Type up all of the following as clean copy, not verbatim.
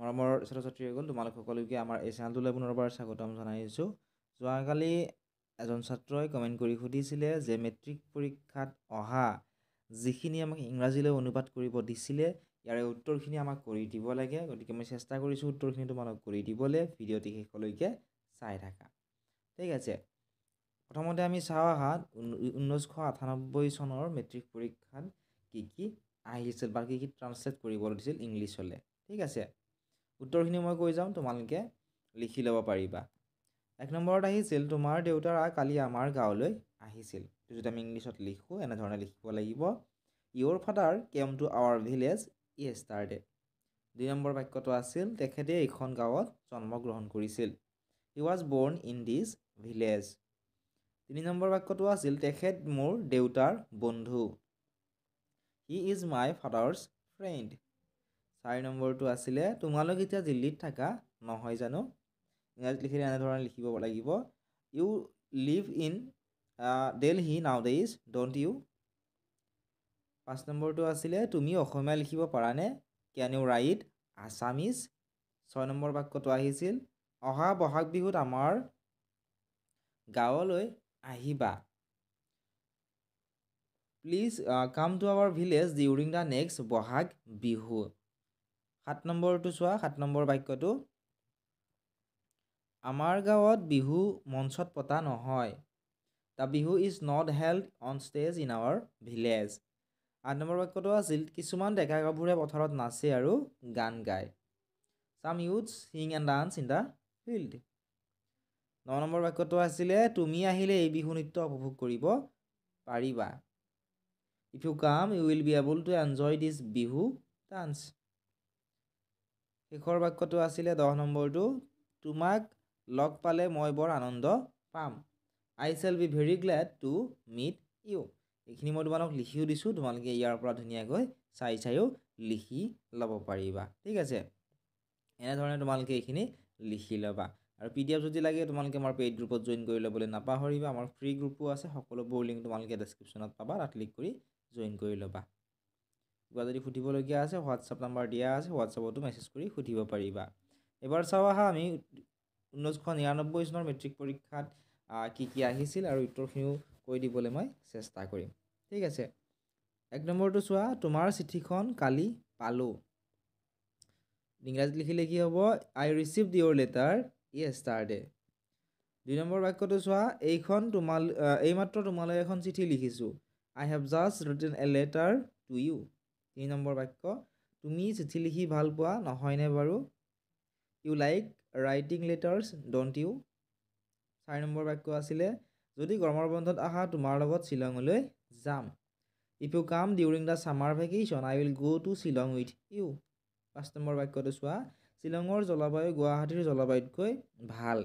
মৰমৰ ছাত্ৰ ছাত্ৰীসকল, তোমালোক সকলোকে আমাৰ এই চেনেলটোলৈ পুনৰবাৰ স্বাগতম জনাইছোঁ। যোৱাকালি এজন ছাত্ৰই কমেণ্ট কৰি সুধিছিলে যে মেট্ৰিক পৰীক্ষাত অহা যিখিনি আমাক ইংৰাজীলৈ অনুবাদ কৰিব দিছিলে ইয়াৰে উত্তৰখিনি আমাক কৰি দিব লাগে। গতিকে মই চেষ্টা কৰিছোঁ উত্তৰখিনি তোমালোক কৰি দিবলৈ। ভিডিঅ'টি শেষলৈকে চাই থাকা, ঠিক আছে। প্ৰথমতে আমি চাওঁ আহা 1998 চনৰ মেট্ৰিক পৰীক্ষাত কি কি আহিছিল বা কি কি ট্ৰান্সলেট কৰিবলৈ দিছিল ইংলিছলৈ, ঠিক আছে। উত্তৰখিনি মই কৈ যাওঁ, তোমালোকে লিখি ল'ব পাৰিবা। 1 নম্বৰত আহিছিল তোমাৰ দেউতাৰা কালি আমাৰ গাঁৱলৈ আহিছিল। যদি আমি ইংলিছত লিখোঁ এনেধৰণে লিখিব লাগিব, your father came to our village yesterday. 2 number বাক্যটো আছিল তেখেতে এইখন গাঁৱত জন্মগ্ৰহণ কৰিছিল। He was born in this village. 3 number বাক্যটো আছিল তেখেত মোৰ দেউতাৰ বন্ধু। He is my father's friend. 4 নম্বৰটো আছিলে তোমালোক এতিয়া দিল্লীত থাকা নহয় জানো। ইংৰাজীত লিখিলে এনেধৰণে লিখিব লাগিব, you live in Delhi nowadays don't you. 5 নম্বৰটো আছিলে তুমি অসমীয়া লিখিব পাৰানে, can you write Assamese. 6 number বাক্যটো আহিছিল অহা বহাগ বিহুত আমাৰ গাঁৱলৈ আহিবা। Please come to our village during the next Bohag Bihu. 7 নম্বৰটো চোৱা, 7 নম্বৰ বাক্যটো আমাৰ গাঁৱত বিহু মঞ্চত পতা নহয়। The Bihu is not held on stage in our village. 8 number বাক্যটো আছিল কিছুমান ডেকা গাভৰুৱে পথাৰত নাচে আৰু গান গায়। Some youths sing and dance in the field. 9 number বাক্যটো আছিলে তুমি আহিলে এই বিহু নৃত্য উপভোগ কৰিব পাৰিবা। If you come you will be able to enjoy this Bihu dance. শেষৰ বাক্যটো আছিলে 10 নম্বৰটো তোমাক লগ পালে মই বৰ আনন্দ পাম। I shall be very glad to meet you. এইখিনি মই তোমালোক লিখিও দিছোঁ, তোমালোকে ইয়াৰ পৰা ধুনীয়াকৈ চাইও লিখি ল'ব পাৰিবা, ঠিক আছে। এনেধৰণে তোমালোকে এইখিনি লিখি ল'বা। আৰু PDF যদি লাগে তোমালোকে আমাৰ পেইড গ্ৰুপত জইন কৰি ল'বলৈ নাপাহৰিবা। আমাৰ ফ্ৰী গ্ৰুপো আছে, সকলোবোৰ লিংক তোমালোকে ডেছক্ৰিপশ্যনত পাবা, তাত ক্লিক কৰি জইন কৰি ল'বা। কিবা যদি সুধিবলগীয়া আছে হোৱাটছআপ নাম্বাৰ দিয়া আছে, হোৱাটছআপতো মেছেজ কৰি সুধিব পাৰিবা। এবাৰ চাওঁ আহা আমি 1999 চনৰ মেট্ৰিক পৰীক্ষাত কি কি আহিছিল আৰু উত্তৰখিনিও কৈ দিবলৈ মই চেষ্টা কৰিম, ঠিক আছে। 1 নম্বৰটো চোৱা তোমাৰ চিঠিখন কালি পালোঁ। ইংৰাজীত লিখিলে কি হ'ব, I received your letter yesterday. 2 number বাক্যটো চোৱা এইমাত্ৰ তোমালৈ এখন চিঠি লিখিছোঁ। I have just written a letter to you. 3 number বাক্য তুমি চিঠি লিখি ভাল পোৱা নহয়নে বাৰু। You like writing letters don't you. 4 number বাক্য আছিলে যদি গৰমৰ বন্ধত আহা তোমাৰ লগত শ্বিলঙলৈ যাম। If you come during the summer vacation I will go' to Shillong with you. 5 number বাক্যটো চোৱা শ্বিলঙৰ জলবায়ু গুৱাহাটীৰ জলবায়ুতকৈ ভাল।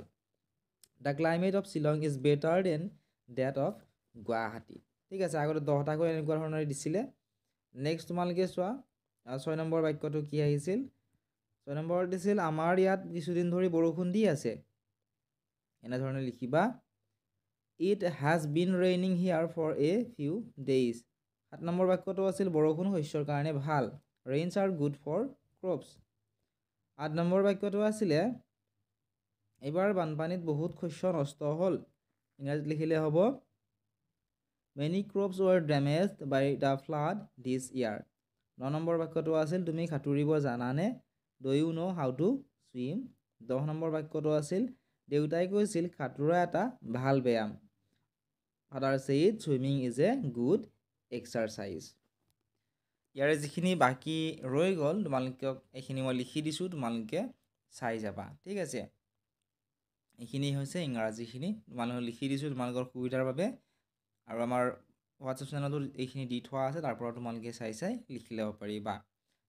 The climate of Shillong is better than that of Guwahati, ঠিক আছে। আগতে 10টাকৈ এনেকুৱা ধৰণে দিছিলে। নেক্সট তোমালোকে চোৱা 6 নম্বৰ বাক্যটো কি আহিছিল। 6 নম্বৰত দিছিল আমাৰ ইয়াত কিছুদিন ধৰি বৰষুণ দি আছে। এনেধৰণে লিখিবা it has been raining here for a few days. 7 number বাক্যটো আছিল বৰষুণ শস্যৰ কাৰণে ভাল। Rains are good for crops. 8 number বাক্যটো আছিলে এইবাৰ বানপানীত বহুত শস্য নষ্ট হ'ল। ইংৰাজীত লিখিলে হ'ব many crops were damaged by the flood this year. 9 number বাক্যটো আছিল তুমি সাঁতুৰিব জানানে, do you know' how to swim. 10 number বাক্যটো আছিল দেউতাই কৈছিল সাঁতোৰা এটা ভাল ব্যায়াম। Father said swimming is a good exercise. ইয়াৰে যিখিনি বাকী ৰৈ গ'ল তোমালোকক এইখিনি মই লিখি দিছোঁ, তোমালোকে চাই যাবা, ঠিক আছে। এইখিনি হৈছে ইংৰাজীখিনি তোমালোকে লিখি দিছোঁ তোমালোকৰ সুবিধাৰ বাবে। আৰু আমাৰ হোৱাটছআপ চেনেলতো এইখিনি দি থোৱা আছে, তাৰ পৰা তোমালোকে চাই লিখি ল'ব পাৰিবা।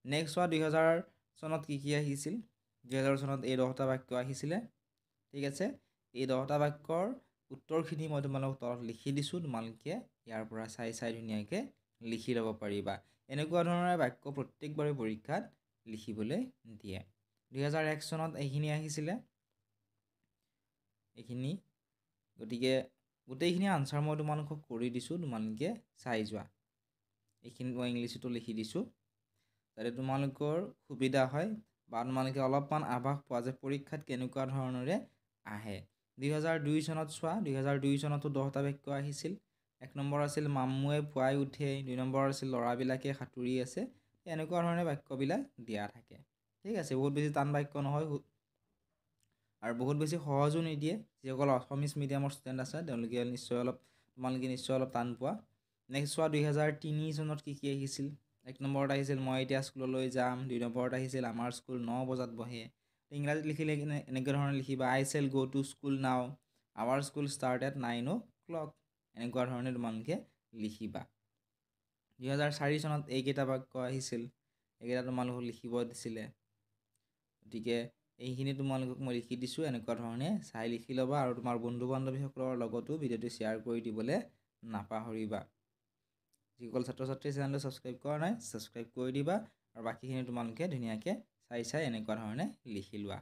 নেক্সট হোৱা 2000 চনত কি কি আহিছিল। 2000 চনত এই 10টা বাক্য আহিছিলে, ঠিক আছে। এই 10টা বাক্যৰ উত্তৰখিনি মই তোমালোকক তলত লিখি দিছোঁ, তোমালোকে ইয়াৰ পৰা চাই ধুনীয়াকৈ লিখি ল'ব পাৰিবা। এনেকুৱা ধৰণৰ বাক্য প্ৰত্যেকবাৰে পৰীক্ষাত লিখিবলৈ দিয়ে। 2001 চনত এইখিনি আহিছিলে এইখিনি, গতিকে গোটেইখিনি আনচাৰ মই তোমালোকক কৰি দিছোঁ, তোমালোকে চাই যোৱা। এইখিনি মই ইংলিছতো লিখি দিছোঁ যাতে তোমালোকৰ সুবিধা হয়। বা তোমালোকে অলপমান আভাস পোৱা যে পৰীক্ষাত কেনেকুৱা ধৰণৰে আহে 2002 চনত চোৱা 2002 চনতো 10টা বাক্য আহিছিল 1 নম্বৰ আছিল মামুৱে পুৱাই উঠে 2 নম্বৰ আছিল ল'ৰাবিলাকে সাঁতুৰি আছে এনেকুৱা ধৰণে বাক্যবিলাক দিয়া থাকে ঠিক আছে বহুত বেছি টান বাক্য নহয় আৰু বহুত বেছি সহজো নিদিয়ে যিসকল অসমিছ মিডিয়ামৰ ষ্টুডেণ্ট আছে তেওঁলোকে নিশ্চয় অলপ টান পোৱা নেক্সট চোৱা 2003 চনত কি আহিছিল 1 নম্বৰত আহিছিল মই এতিয়া স্কুললৈ যাম 2 নম্বৰত আহিছিল আমাৰ স্কুল 9 বজাত বহে ইংৰাজীত লিখিলে এনেকুৱা ধৰণে লিখিবা I shall go to school now our school start at 9 o'clock এনেকুৱা ধৰণে তোমালোকে লিখিবা 2004 চনত এইকেইটা বাক্য আহিছিল এইকেইটা তোমালোকক লিখিব দিছিলে গতিকে এইখিনি তোমালোকক মই লিখি দিছোঁ এনেকুৱা ধৰণে চাই লিখি ল'বা আৰু তোমাৰ বন্ধু বান্ধৱীসকলৰ লগতো ভিডিঅ'টো শ্বেয়াৰ কৰি দিবলৈ নাপাহৰিবা যিসকল ছাত্ৰ ছাত্ৰী চেনেলটো ছাবস্ক্ৰাইব কৰা নাই ছাবস্ক্ৰাইব কৰি দিবা আৰু বাকীখিনি তোমালোকে ধুনীয়াকৈ চাই এনেকুৱা ধৰণে লিখি লোৱা